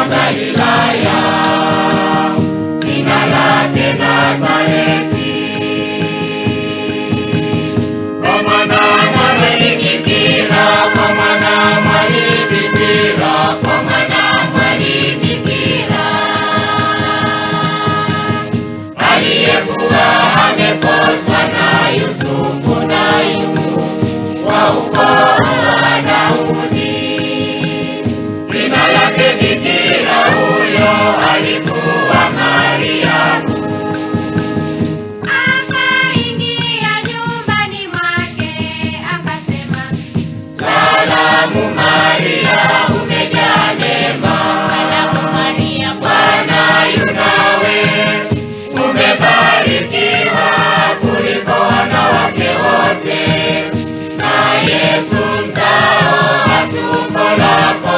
wa Galilaya, jina lake Nazareti. Kwa mwana mwalibikira, kwa mwana mwalibikira, kwa mwana mwalibikira, aliyekuwa ameposwa na Yusufu wa ukoo wa Daudi. Jina lake bikira huyo alikuwa Mariamu. Akaingia nyumbani mwake akasema, Salamu Maria, umejaa neema. Salamu Maria, Bwana yu nawe, umebarikiwa kuliko wanawake wote, na Yesu mzao wa tumbo lako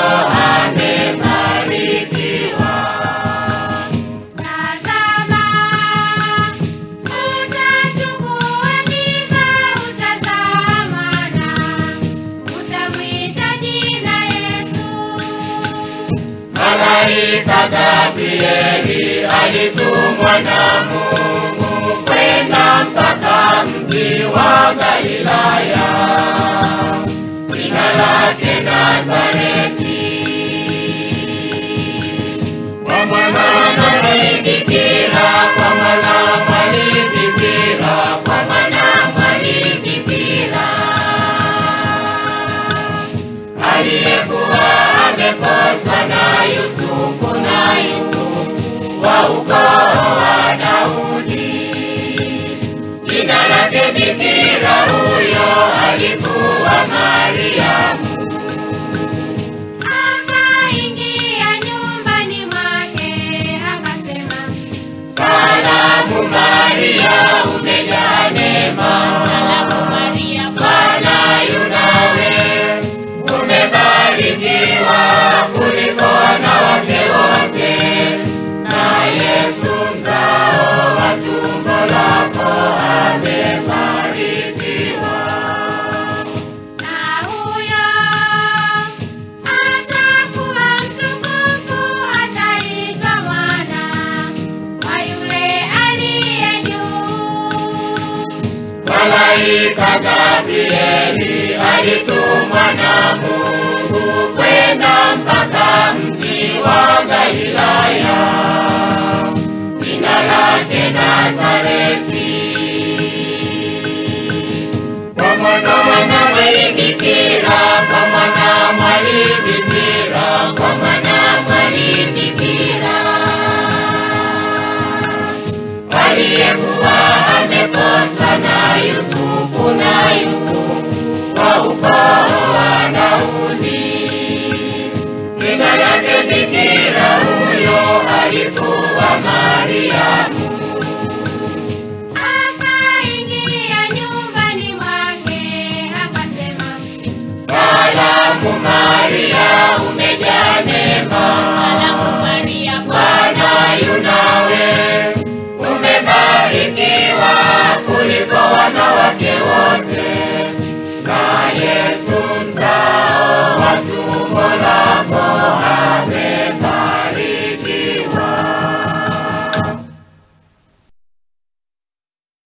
amebarikiwa. tazama, utachukua mimba, utazaa mwana, utamwita jina Yesu. Malaika Gabrieli alitumwa na Mungu kwenda mpaka mji wa Galilaya, jina lake Nazareti. Kwa mwana mwalibikira, kwa mwana mwalibikira, kwa mwana mwalibikira, aliyekuwa ameposwa na Yusufu wa ukoo wa Daudi. Jina lake bikira huyo alikuwa Mariamu. Akaingia nyumbani mwake akasema, Salamu Maria, umejaa neema. Salamu Maria, Bwana yu nawe, umebarikiwa kuliko wanawake wote, na Yesu mzao wa tumbo lako amebarikiwa. na huyo atakuwa mtukufu, ataitwa mwana wa yule aliye juu. Malaika Gabrieli alitumwa na Mungu kwenda mpaka mji wa Galilaya, jina lake Nazareti. Kwa mwana mwalibikira, kwa mwana mwalibikira, kwa mwana mwalibikira, aliyekuwa ameposwa na Yusufu wa ukoo wa Daudi. Jina lake bikira huyo alikuwa